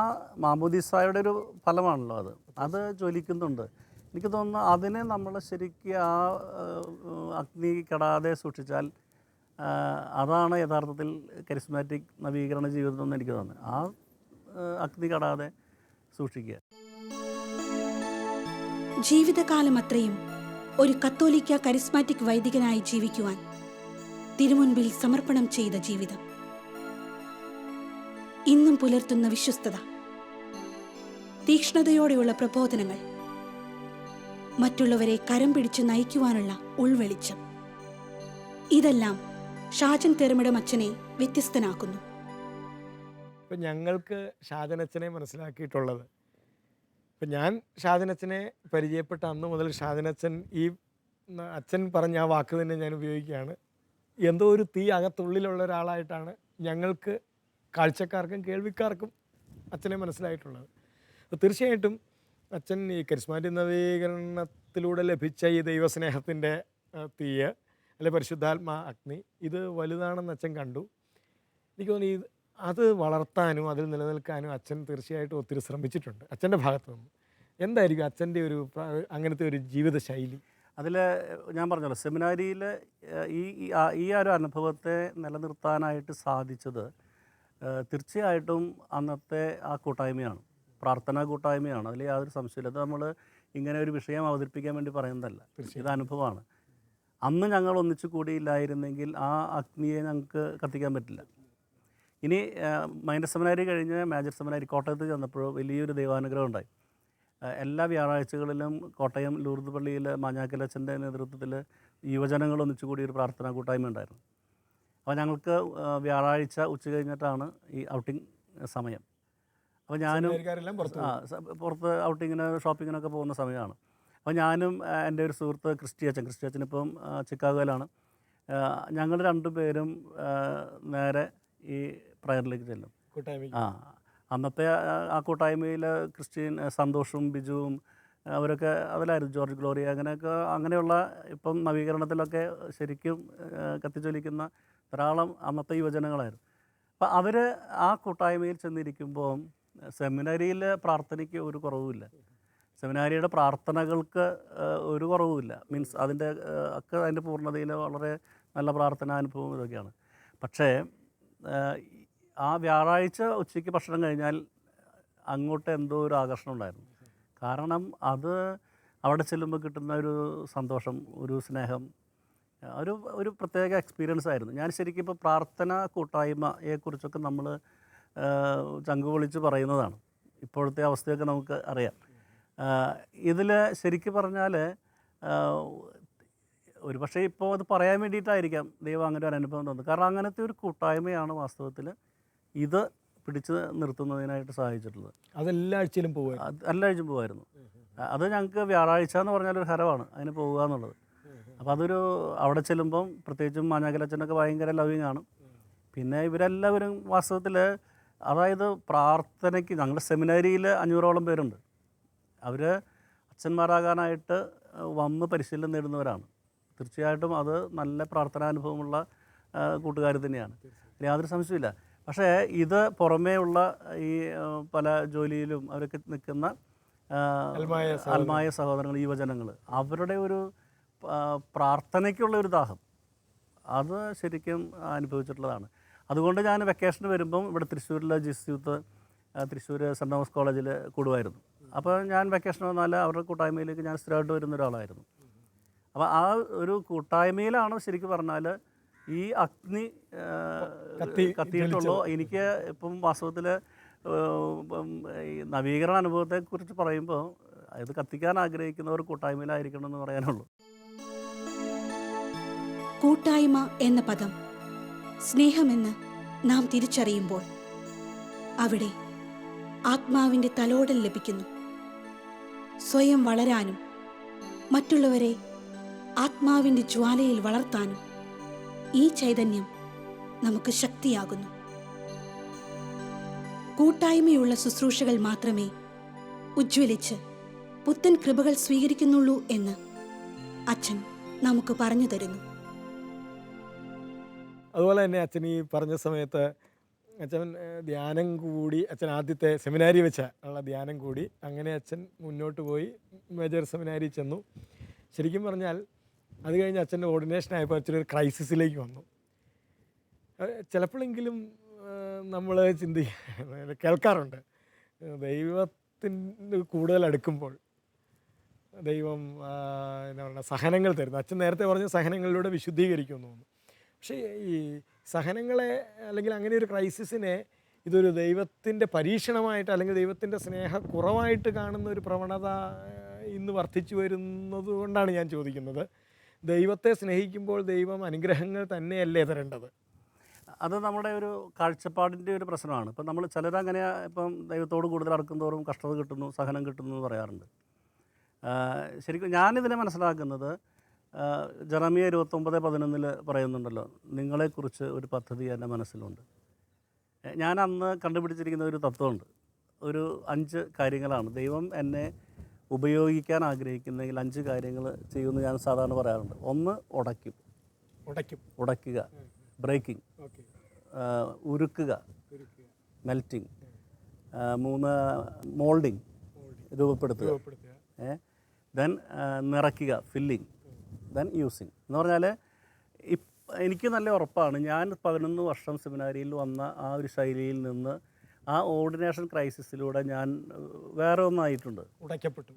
മാമോദിസായുടെ ഒരു ഫലമാണല്ലോ അത് ജ്വലിക്കുന്നുണ്ട്. എനിക്ക് തോന്നുന്നു അതിനെ നമ്മൾ ശരിക്കും ആ അഗ്നി കെടാതെ സൂക്ഷിച്ചാൽ അതാണ് യഥാർത്ഥത്തിൽ കരിസ്മാറ്റിക് നവീകരണ ജീവിതം എന്ന് എനിക്ക് തോന്നുന്നത്. ആ അഗ്നി കെടാതെ സൂക്ഷിക്കുക. ജീവിതകാലം അത്രയും ഒരു കത്തോലിക്ക കരിസ്മാറ്റിക് വൈദികനായി ജീവിക്കുവാൻ തിരുമുൻപിൽ സമർപ്പണം ചെയ്ത ജീവിതം, ഇന്നും പുലർത്തുന്ന വിശ്വസ്തത, തീക്ഷ്ണതയോടെയുള്ള പ്രബോധനങ്ങൾ, മറ്റുള്ളവരെ കരം പിടിച്ച് നയിക്കുവാനുള്ള ഉൾവെളിച്ചം, ഇതെല്ലാം ഷാജൻ തെരമിടം അച്ഛനെ വ്യത്യസ്തനാക്കുന്നു. ഇപ്പം ഞങ്ങൾക്ക് ഷാജനച്ചനെ മനസ്സിലാക്കിയിട്ടുള്ളത്, ഇപ്പം ഞാൻ ഷാജനച്ചനെ പരിചയപ്പെട്ട അന്ന് മുതൽ ഷാജനച്ചൻ ഈ അച്ഛൻ പറഞ്ഞ ആ വാക്ക് തന്നെ ഞാൻ ഉപയോഗിക്കുകയാണ്. എന്തോ ഒരു തീ അകത്തുള്ളിലുള്ള ഒരാളായിട്ടാണ് ഞങ്ങൾക്ക് കാഴ്ചക്കാർക്കും കേൾവിക്കാർക്കും അച്ഛനെ മനസ്സിലായിട്ടുള്ളത്. അപ്പോൾ തീർച്ചയായിട്ടും അച്ഛൻ ഈ കരിസ്മാറ്റിക് നവീകരണത്തിലൂടെ ലഭിച്ച ഈ ദൈവസ്നേഹത്തിൻ്റെ തീയ് അല്ലെ പരിശുദ്ധാത്മാ അഗ്നി, ഇത് വലുതാണെന്ന് അച്ഛൻ കണ്ടു. എനിക്ക് തോന്നി അത് വളർത്താനും അതിൽ നിലനിൽക്കാനും അച്ഛൻ തീർച്ചയായിട്ടും ഒത്തിരി ശ്രമിച്ചിട്ടുണ്ട് അച്ഛൻ്റെ ഭാഗത്തു നിന്ന്. എന്തായിരിക്കും അച്ഛൻ്റെ ഒരു അങ്ങനത്തെ ഒരു ജീവിത ശൈലി? അതിൽ ഞാൻ പറഞ്ഞല്ലോ, സെമിനാരിയിൽ ഈ ഒരു അനുഭവത്തെ നിലനിർത്താനായിട്ട് സാധിച്ചത് തീർച്ചയായിട്ടും അന്നത്തെ ആ കൂട്ടായ്മയാണ്, പ്രാർത്ഥനാ കൂട്ടായ്മയാണ്. അതിൽ യാതൊരു സംശയമില്ല. അത് നമ്മൾ ഇങ്ങനെ ഒരു വിഷയം അവതരിപ്പിക്കാൻ വേണ്ടി പറയുന്നതല്ല, ഇത് അനുഭവമാണ്. അന്ന് ഞങ്ങൾ ഒന്നിച്ചു കൂടിയില്ലായിരുന്നെങ്കിൽ ആ അഗ്നിയെ ഞങ്ങൾക്ക് കത്തിക്കാൻ പറ്റില്ല. ഇനി മൈനർ സെമിനാരി കഴിഞ്ഞ് മേജർ സെമിനാരി കോട്ടയത്ത് ചെന്നപ്പോൾ വലിയൊരു ദൈവാനുഗ്രഹം ഉണ്ടായി. എല്ലാ വ്യാഴാഴ്ചകളിലും കോട്ടയം ലൂർദ് പള്ളിയിൽ മാഞ്ഞാക്കലച്ചൻ്റെ നേതൃത്വത്തിൽ യുവജനങ്ങൾ ഒന്നിച്ചുകൂടി ഒരു പ്രാർത്ഥനാ കൂട്ടായ്മ ഉണ്ടായിരുന്നു. അപ്പോൾ ഞങ്ങൾക്ക് വ്യാഴാഴ്ച ഉച്ച കഴിഞ്ഞിട്ടാണ് ഈ ഔട്ടിങ് സമയം. അപ്പോൾ ഞാനും പുറത്ത് ഔട്ടിങ്ങിന് ഷോപ്പിങ്ങിനൊക്കെ പോകുന്ന സമയമാണ്. അപ്പോൾ ഞാനും എൻ്റെ ഒരു സുഹൃത്ത് ക്രിസ്റ്റിയച്ചനിപ്പം ചിക്കാഗോയിലാണ്. ഞങ്ങൾ രണ്ടുപേരും നേരെ ഈ പ്രയറിലേക്ക് ചെല്ലും. അന്നത്തെ ആ കൂട്ടായ്മയിൽ ക്രിസ്ത്യൻ സന്തോഷും ബിജുവും അവരൊക്കെ അതിലായിരുന്നു, ജോർജ് ഗ്ലോറിയ, അങ്ങനെയുള്ള ഇപ്പം നവീകരണത്തിലൊക്കെ ശരിക്കും കത്തിച്ചൊലിക്കുന്ന ധാരാളം അന്നത്തെ യുവജനങ്ങളായിരുന്നു. അപ്പം അവർ ആ കൂട്ടായ്മയിൽ ചെന്നിരിക്കുമ്പോൾ സെമിനാരിയിൽ പ്രാർത്ഥനയ്ക്ക് ഒരു കുറവുമില്ല, സെമിനാരിയുടെ പ്രാർത്ഥനകൾക്ക് ഒരു കുറവുമില്ല. മീൻസ് അതിൻ്റെ പൂർണ്ണതയിൽ വളരെ നല്ല പ്രാർത്ഥനാനുഭവം ഇതൊക്കെയാണ്. പക്ഷേ ആ വ്യാഴാഴ്ച ഉച്ചയ്ക്ക് ഭക്ഷണം കഴിഞ്ഞാൽ അങ്ങോട്ട് എന്തോ ഒരു ആകർഷണം ഉണ്ടായിരുന്നു. കാരണം അത് അവിടെ ചെല്ലുമ്പോൾ കിട്ടുന്ന ഒരു സന്തോഷം, ഒരു സ്നേഹം, ഒരു പ്രത്യേക എക്സ്പീരിയൻസ് ആയിരുന്നു. ഞാൻ ശരിക്കും ഇപ്പോൾ പ്രാർത്ഥന കൂട്ടായ്മയെക്കുറിച്ചൊക്കെ നമ്മൾ ചങ്ക് പൊളിച്ച് പറയുന്നതാണ്. ഇപ്പോഴത്തെ അവസ്ഥയൊക്കെ നമുക്ക് അറിയാം. ഇതിൽ ശരിക്കും പറഞ്ഞാൽ ഒരു പക്ഷേ ഇപ്പോൾ അത് പറയാൻ വേണ്ടിയിട്ടായിരിക്കാം ദൈവം അങ്ങനെ ഒരു അനുഭവം തന്നത്. കാരണം അങ്ങനത്തെ ഒരു കൂട്ടായ്മയാണ് വാസ്തവത്തിൽ ഇത് പിടിച്ച് നിർത്തുന്നതിനായിട്ട് സഹായിച്ചിട്ടുള്ളത്. അതെല്ലാ ആഴ്ചയിലും പോകും. എല്ലാ ആഴ്ചയും പോകുമായിരുന്നു. അത് ഞങ്ങൾക്ക് വ്യാഴാഴ്ച എന്ന് പറഞ്ഞാലൊരു ഹരമാണ് അതിന് പോകുക എന്നുള്ളത്. അപ്പോൾ അതൊരു അവിടെ ചെല്ലുമ്പം പ്രത്യേകിച്ചും മാഞ്ഞാക്കലച്ചനൊക്കെ ഭയങ്കര ലവിങ് ആണ്. പിന്നെ ഇവരെല്ലാവരും വാസ്തവത്തിൽ അതായത് പ്രാർത്ഥനയ്ക്ക് ഞങ്ങളുടെ സെമിനാരിയിൽ 500ഓളം പേരുണ്ട്. അവർ അച്ഛന്മാരാകാനായിട്ട് വന്ന് പരിശീലനം നേടുന്നവരാണ്. തീർച്ചയായിട്ടും അത് നല്ല പ്രാർത്ഥനാനുഭവമുള്ള കൂട്ടുകാർ തന്നെയാണ്, യാതൊരു സംശയമില്ല. പക്ഷേ ഇത് പുറമേ ഉള്ള ഈ പല ജോലിയിലും അവരൊക്കെ നിൽക്കുന്ന ആത്മായ സഹോദരങ്ങൾ, യുവജനങ്ങൾ, അവരുടെ ഒരു പ്രാർത്ഥനയ്ക്കുള്ള ഒരു ദാഹം അത് ശരിക്കും അനുഭവിച്ചിട്ടുള്ളതാണ്. അതുകൊണ്ട് ഞാൻ വെക്കേഷന് വരുമ്പം ഇവിടെ തൃശ്ശൂരിലെ ജിസ് യൂത്ത്, തൃശ്ശൂർ സെൻറ് തോമസ് കോളേജിൽ കൂടുമായിരുന്നു. അപ്പോൾ ഞാൻ വെക്കേഷൻ വന്നാൽ അവരുടെ കൂട്ടായ്മയിലേക്ക് ഞാൻ സ്ഥിരമായിട്ട് വരുന്ന ഒരാളായിരുന്നു. അപ്പോൾ ആ ഒരു കൂട്ടായ്മയിലാണ് ശരിക്കും പറഞ്ഞാൽ ഈ അഗ്നി കത്തിയിട്ടുള്ളൂ. എനിക്ക് ഇപ്പം വാസ്തവത്തിൽ ഈ നവീകരണ അനുഭവത്തെക്കുറിച്ച് പറയുമ്പോൾ ഇത് കത്തിക്കാൻ ആഗ്രഹിക്കുന്നവർ കൂട്ടായ്മയിലായിരിക്കണം എന്ന് പറയാനുള്ളൂ. കൂട്ടായ്മ എന്ന പദം സ്നേഹമെന്ന് നാം തിരിച്ചറിയുമ്പോൾ അവിടെ ആത്മാവിൻ്റെ തലോടൽ ലഭിക്കുന്നു. സ്വയം വളരാനും മറ്റുള്ളവരെ ആത്മാവിൻ്റെ ജ്വാലയിൽ വളർത്താനും ഈ ചൈതന്യം നമുക്ക് ശക്തിയാകുന്നു. കൂട്ടായ്മയുള്ള ശുശ്രൂഷകൾ മാത്രമേ ഉജ്ജ്വലിച്ച് പുത്തൻ കൃപകൾ സ്വീകരിക്കുന്നുള്ളൂ എന്ന് അച്ഛൻ നമുക്ക് പറഞ്ഞു തരുന്നു. അതുപോലെ തന്നെ അച്ഛൻ ഈ പറഞ്ഞ സമയത്ത് അച്ഛൻ ധ്യാനം കൂടി, അച്ഛൻ ആദ്യത്തെ സെമിനാരി വെച്ച ഉള്ള ധ്യാനം കൂടി, അങ്ങനെ അച്ഛൻ മുന്നോട്ട് പോയി മേജർ സെമിനാരി ചെന്നു. ശരിക്കും പറഞ്ഞാൽ അത് കഴിഞ്ഞ് അച്ഛൻ്റെ ഓർഡിനേഷൻ ആയപ്പോൾ അച്ഛനൊരു ക്രൈസിസിലേക്ക് വന്നു. ചിലപ്പോഴെങ്കിലും നമ്മൾ കേൾക്കാറുണ്ട്, ദൈവത്തിൻ്റെ കൂടുതൽ അടുക്കുമ്പോൾ ദൈവം എന്താ പറയുക സഹനങ്ങൾ തരുന്നു. അച്ഛൻ നേരത്തെ പറഞ്ഞ സഹനങ്ങളിലൂടെ വിശുദ്ധീകരിക്കുമെന്ന് തോന്നുന്നു. പക്ഷേ ഈ സഹനങ്ങളെ അല്ലെങ്കിൽ അങ്ങനെ ഒരു ക്രൈസിസിനെ ഇതൊരു ദൈവത്തിൻ്റെ പരീക്ഷണമായിട്ട് അല്ലെങ്കിൽ ദൈവത്തിൻ്റെ സ്നേഹക്കുറവായിട്ട് കാണുന്ന ഒരു പ്രവണത ഇന്ന് വർദ്ധിച്ചു വരുന്നത് കൊണ്ടാണ് ഞാൻ ചോദിക്കുന്നത്. ദൈവത്തെ സ്നേഹിക്കുമ്പോൾ ദൈവം അനുഗ്രഹങ്ങൾ തന്നെയല്ലേ തരേണ്ടത്? അത് നമ്മുടെ ഒരു കാഴ്ചപ്പാടിൻ്റെ ഒരു പ്രശ്നമാണ്. ഇപ്പം നമ്മൾ ചിലരങ്ങനെ ഇപ്പം ദൈവത്തോട് കൂടുതൽ അടുക്കും തോറും കഷ്ടത കിട്ടുന്നു, സഹനം കിട്ടുന്നു എന്ന് പറയാറുണ്ട്. ശരിക്കും ഞാനിതിനെ മനസ്സിലാക്കുന്നത് ജെറമിയ 29:11 പറയുന്നുണ്ടല്ലോ, നിങ്ങളെക്കുറിച്ച് ഒരു പദ്ധതി എൻ്റെ മനസ്സിലുണ്ട്. ഞാൻ അന്ന് കണ്ടുപിടിച്ചിരിക്കുന്ന ഒരു തത്വമുണ്ട്. ഒരു 5 കാര്യങ്ങളാണ് ദൈവം എന്നെ ഉപയോഗിക്കാൻ ആഗ്രഹിക്കുന്നെങ്കിൽ 5 കാര്യങ്ങൾ ചെയ്യുമെന്ന് ഞാൻ സാധാരണ പറയാറുണ്ട്. 1 ഉടയ്ക്കുക, ബ്രേക്കിംഗ്, ഉരുക്കുക, മെൽറ്റിംഗ്, 3 മോൾഡിങ്, രൂപപ്പെടുത്തുക, ദെൻ നിറയ്ക്കുക, ഫില്ലിങ്, ദെൻ യൂസിങ്. എന്ന് പറഞ്ഞാൽ എനിക്ക് നല്ല ഉറപ്പാണ്, ഞാൻ 11 വർഷം സെമിനാരിയിൽ വന്ന ആ ഒരു ശൈലിയിൽ നിന്ന് ആ ഓർഡിനേഷൻ ക്രൈസിസിലൂടെ ഞാൻ വേറെ ഒന്നായിട്ടുണ്ട്, ഉടയ്ക്കപ്പെട്ടു.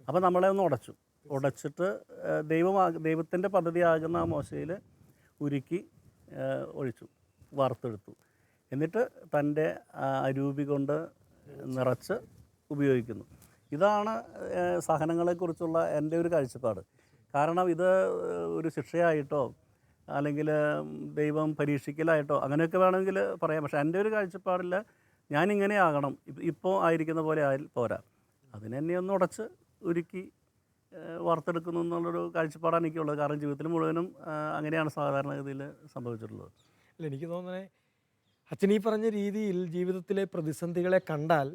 അപ്പോൾ നമ്മളെ ഒന്ന് ഉടച്ചിട്ട് ദൈവത്തിൻ്റെ പദ്ധതിയാകുന്ന ആ മോശയിൽ ഉരുക്കി ഒഴിച്ചു, വാർത്തെടുത്തു. എന്നിട്ട് തൻ്റെ അരൂപി കൊണ്ട് നിറച്ച് ഉപയോഗിക്കുന്നു. ഇതാണ് സഹനങ്ങളെക്കുറിച്ചുള്ള എൻ്റെ ഒരു കാഴ്ചപ്പാട്. കാരണം ഇത് ഒരു ശിക്ഷയായിട്ടോ അല്ലെങ്കിൽ ദൈവം പരീക്ഷിക്കലായിട്ടോ അങ്ങനെയൊക്കെ വേണമെങ്കിൽ പറയാം. പക്ഷേ എൻ്റെ ഒരു കാഴ്ചപ്പാടിൽ ഞാനിങ്ങനെ ആകണം, ഇപ്പോൾ ആയിരിക്കുന്ന പോലെ പോരാ, അതിനെന്നെ ഒന്ന് ഉടച്ച് ഉരുക്കി വാർത്തെടുക്കുന്നു എന്നുള്ളൊരു കാഴ്ചപ്പാടാണ് എനിക്കുള്ളത്. കാരണം ജീവിതത്തിൽ മുഴുവനും അങ്ങനെയാണ് സാധാരണഗതിയിൽ സംഭവിച്ചിട്ടുള്ളത്. അല്ല, എനിക്ക് തോന്നുന്നത് അച്ഛൻ ഈ പറഞ്ഞ രീതിയിൽ ജീവിതത്തിലെ പ്രതിസന്ധികളെ കണ്ടാൽ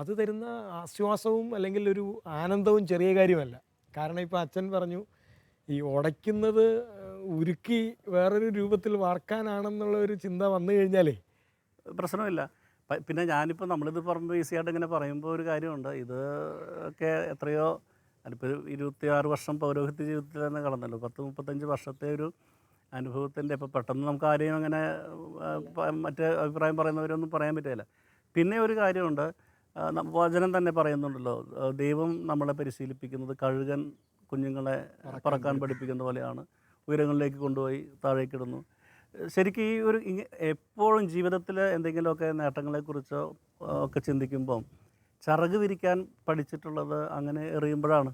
അത് തരുന്ന ആശ്വാസവും അല്ലെങ്കിൽ ഒരു ആനന്ദവും ചെറിയ കാര്യമല്ല. കാരണം ഇപ്പോൾ അച്ഛൻ പറഞ്ഞു ഈ ഉടയ്ക്കുന്നത് ഉരുക്കി വേറൊരു രൂപത്തിൽ വാർക്കാനാണെന്നുള്ള ഒരു ചിന്ത വന്നു കഴിഞ്ഞാലേ പ്രശ്നമില്ല. പിന്നെ ഞാനിപ്പോൾ നമ്മളിത് പറയുമ്പോൾ ഈസിയായിട്ട് ഇങ്ങനെ പറയുമ്പോൾ ഒരു കാര്യമുണ്ട്, ഇത് ഒക്കെ എത്രയോ അതിപ്പോൾ 26 വർഷം പൗരോഹിത്യ ജീവിതത്തിൽ തന്നെ കടന്നല്ലോ, 10-35 വർഷത്തെ ഒരു അനുഭവത്തിൻ്റെ ഇപ്പോൾ പെട്ടെന്ന് നമുക്ക് ആരെയും അങ്ങനെ മറ്റേ അഭിപ്രായം പറയുന്നവരൊന്നും പറയാൻ പറ്റില്ല. പിന്നെ ഒരു കാര്യമുണ്ട്, വചനം തന്നെ പറയുന്നുണ്ടല്ലോ, ദൈവം നമ്മളെ പരിശീലിപ്പിക്കുന്നത് കഴുകൻ കുഞ്ഞുങ്ങളെ പറക്കാൻ പഠിപ്പിക്കുന്ന പോലെയാണ്. ഉയരങ്ങളിലേക്ക് കൊണ്ടുപോയി താഴേക്കിടുന്നു. ശരിക്കും ഈ ഒരു എപ്പോഴും ജീവിതത്തിൽ എന്തെങ്കിലുമൊക്കെ നേട്ടങ്ങളെക്കുറിച്ചോ ഒക്കെ ചിന്തിക്കുമ്പം ചിറക് വിരിക്കാൻ പഠിച്ചിട്ടുള്ളത് അങ്ങനെ എറിയുമ്പോഴാണ്.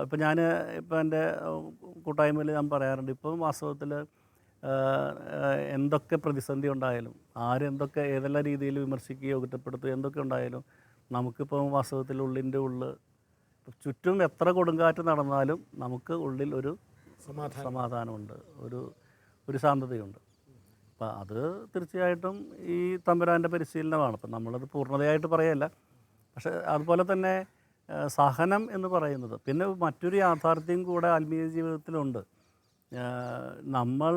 ഇപ്പം എൻ്റെ കൂട്ടായ്മയിൽ ഞാൻ പറയാറുണ്ട്, ഇപ്പം വാസ്തവത്തിൽ എന്തൊക്കെ പ്രതിസന്ധി ഉണ്ടായാലും, ആരെന്തൊക്കെ ഏതെല്ലാം രീതിയിൽ വിമർശിക്കുകയോ കുറ്റപ്പെടുത്തുകയോ എന്തൊക്കെ ഉണ്ടായാലും, നമുക്കിപ്പം വാസ്തവത്തിൽ ഉള്ളിൻ്റെ ഉള്ളിൽ ചുറ്റും എത്ര കൊടുങ്കാറ്റ് നടന്നാലും നമുക്ക് ഉള്ളിൽ ഒരു സമാധാനമുണ്ട്, ഒരു ശാന്തതയുണ്ട്. അപ്പം അത് തീർച്ചയായിട്ടും ഈ തമ്പുരാൻ്റെ പരിശീലനമാണ്. അപ്പം നമ്മളത് പൂർണ്ണതയായിട്ട് പറയല്ല, പക്ഷേ അതുപോലെ തന്നെ സഹനം എന്ന് പറയുന്നത് പിന്നെ മറ്റൊരു യാഥാർത്ഥ്യം കൂടെ ആത്മീയ ജീവിതത്തിലുണ്ട്. നമ്മൾ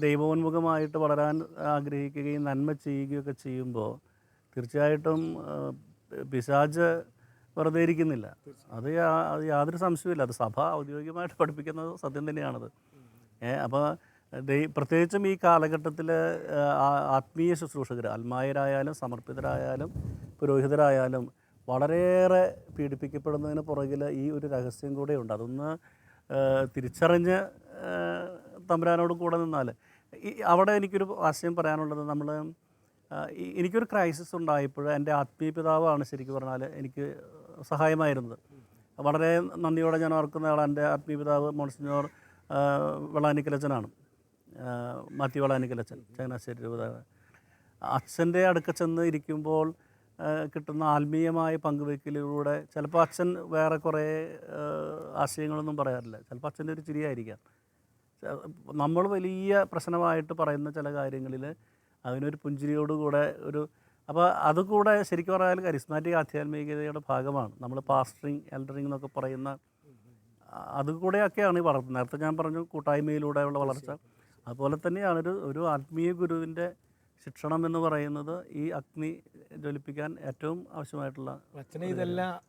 ദൈവോന്മുഖമായിട്ട് വളരാൻ ആഗ്രഹിക്കുകയും നന്മ ചെയ്യുകയൊക്കെ ചെയ്യുമ്പോൾ തീർച്ചയായിട്ടും പിശാച് വെറുതെ ഇരിക്കുന്നില്ല. അത് യാതൊരു സംശയമില്ല. അത് സഭ ഔദ്യോഗികമായിട്ട് പഠിപ്പിക്കുന്നത് സത്യം തന്നെയാണത്. അപ്പോൾ പ്രത്യേകിച്ചും ഈ കാലഘട്ടത്തിൽ ആത്മീയ ശുശ്രൂഷകർ, അൽമായരായാലും സമർപ്പിതരായാലും പുരോഹിതരായാലും വളരെയേറെ പീഡിപ്പിക്കപ്പെടുന്നതിന് പുറകിൽ ഈ ഒരു രഹസ്യം കൂടെയുണ്ട്. അതൊന്ന് തിരിച്ചറിഞ്ഞ് തമ്പുരാനോട് കൂടെ നിന്നാൽ അവിടെ എനിക്കൊരു ആശയം പറയാനുള്ളത്, എനിക്കൊരു ക്രൈസിസ് ഉണ്ടായപ്പോൾ എൻ്റെ ആത്മീയ പിതാവാണ് ശരിക്കും പറഞ്ഞാൽ എനിക്ക് സഹായമായിരുന്നത്. വളരെ നന്ദിയോടെ ഞാൻ ഓർക്കുന്ന ആളാണ് എൻ്റെ ആത്മീയ പിതാവ് മോൺസിഞ്ഞോർ വെളാനിക്കലച്ചനാണ്, മാത്യു വെളാനിക്കലച്ചൻ, ചങ്ങനാശ്ശേരി രൂപതാവ്. അച്ഛൻ്റെ അടുക്ക ചെന്ന് ഇരിക്കുമ്പോൾ കിട്ടുന്ന ആത്മീയമായ പങ്കുവയ്ക്കലിലൂടെ ചിലപ്പോൾ അച്ഛൻ വേറെ കുറേ ആശയങ്ങളൊന്നും പറയാറില്ല, ചിലപ്പോൾ അച്ഛൻ്റെ ഒരു ചിരിയായിരിക്കാം. നമ്മൾ വലിയ പ്രശ്നമായിട്ട് പറയുന്ന ചില കാര്യങ്ങളിൽ അതിനൊരു പുഞ്ചിരിയോടുകൂടെ അപ്പോൾ അതുകൂടെ ശരിക്കും പറഞ്ഞാൽ കരിസ്മാറ്റിക് ആധ്യാത്മികതയുടെ ഭാഗമാണ്. നമ്മൾ പാസ്റ്ററിങ്, എൽഡറിങ് എന്നൊക്കെ പറയുന്ന അതുകൂടെയൊക്കെയാണ് ഈ വളർത്തുന്നത്. നേരത്തെ ഞാൻ പറഞ്ഞു കൂട്ടായ്മയിലൂടെയുള്ള വളർച്ച, അതുപോലെ തന്നെയാണ് ഒരു ആത്മീയ ഗുരുവിൻ്റെ ശിക്ഷണം എന്ന് പറയുന്നത് ഈ അഗ്നി ജ്വലിപ്പിക്കാൻ ഏറ്റവും ആവശ്യമായിട്ടുള്ള. അച്ഛനെ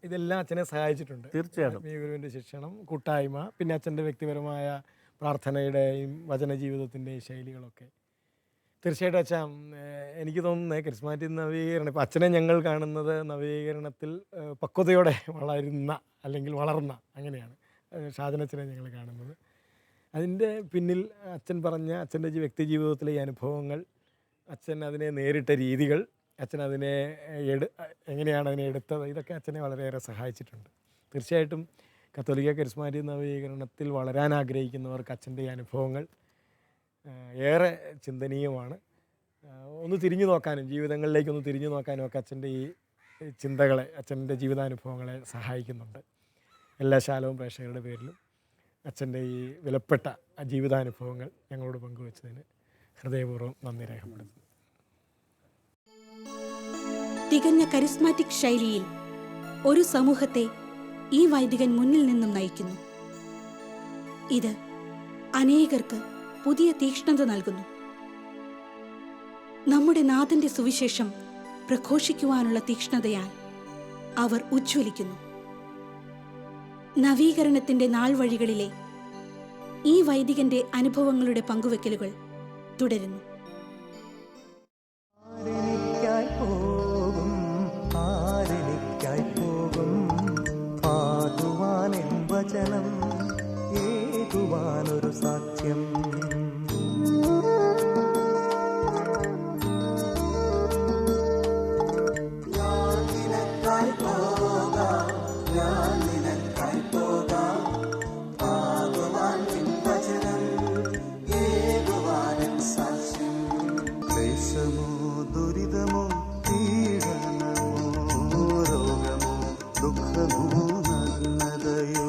ഇതെല്ലാം അച്ഛനെ സഹായിച്ചിട്ടുണ്ട് തീർച്ചയായിട്ടും. ആത്മീയ ഗുരുവിൻ്റെ ശിക്ഷണം, കൂട്ടായ്മ, പിന്നെ അച്ഛൻ്റെ വ്യക്തിപരമായ പ്രാർത്ഥനയുടെയും വചന ജീവിതത്തിൻ്റെയും ശൈലികളൊക്കെ. തീർച്ചയായിട്ടും അച്ഛാ, എനിക്ക് തോന്നുന്നത് കരിസ്മാറ്റിക് നവീകരണം, ഇപ്പോൾ അച്ഛനെ ഞങ്ങൾ കാണുന്നത് നവീകരണത്തിൽ പക്വതയോടെ വളർന്ന അങ്ങനെയാണ് ഷാജനച്ഛനെ ഞങ്ങൾ കാണുന്നത്. അതിൻ്റെ പിന്നിൽ അച്ഛൻ പറഞ്ഞ അച്ഛൻ്റെ വ്യക്തി ജീവിതത്തിലെ ഈ അനുഭവങ്ങൾ, അച്ഛൻ അതിനെ നേരിട്ട രീതികൾ, അച്ഛൻ അതിനെ എങ്ങനെയാണ് അതിനെ എടുത്തത്, ഇതൊക്കെ അച്ഛനെ വളരെയേറെ സഹായിച്ചിട്ടുണ്ട്. തീർച്ചയായിട്ടും കത്തോലിക്ക കരിസ്മാറ്റിക് നവീകരണത്തിൽ വളരാൻ ആഗ്രഹിക്കുന്നവർക്ക് അച്ഛൻ്റെ ഈ അനുഭവങ്ങൾ ഏറെ ചിന്തനീയമാണ്. ഒന്ന് തിരിഞ്ഞു നോക്കാനും, ജീവിതങ്ങളിലേക്കൊന്ന് തിരിഞ്ഞു നോക്കാനും ഒക്കെ അച്ഛൻ്റെ ഈ ചിന്തകളെ, അച്ഛൻ്റെ ജീവിതാനുഭവങ്ങളെ സഹായിക്കുന്നുണ്ട്. എല്ലാ ശാലവും പ്രേക്ഷകരുടെ പേരിലും അച്ഛൻ്റെ ഈ വിലപ്പെട്ട ജീവിതാനുഭവങ്ങൾ ഞങ്ങളോട് പങ്കുവച്ചതിന് ഹൃദയപൂർവ്വം നന്ദി രേഖപ്പെടുത്തുന്നു. തികഞ്ഞ കരിസ്മാറ്റിക് ശൈലിയിൽ ഒരു സമൂഹത്തെ ഈ വൈദികൻ മുന്നിൽ നിന്നും നയിക്കുന്നു. ഇത് അനേകർക്ക് പുതിയ തീക്ഷ്ണത നൽകുന്നു. നമ്മുടെ നാഥന്റെ സുവിശേഷം പ്രഘോഷിക്കുവാനുള്ള തീക്ഷ്ണതയാൽ അവർ ഉജ്ജ്വലിക്കുന്നു. നവീകരണത്തിന്റെ നാൾവഴികളിലെ ഈ വൈദികന്റെ അനുഭവങ്ങളുടെ പങ്കുവെക്കലുകൾ തുടരുന്നു. വചനം ഏകുവാനൊരു സാക്ഷ്യം. ക്ലേശമോ ദുരിതമോ പീഡനമോ രോഗമോ ദുഃഖമോ നഗ്നതയോ,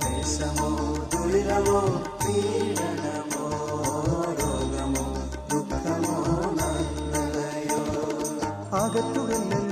ക്ലേശമോ ദുരിതമോ പീഡനമോ രോഗമോ ദുഃഖമോ നഗ്നതയോ, അകറ്റുകല്ലോ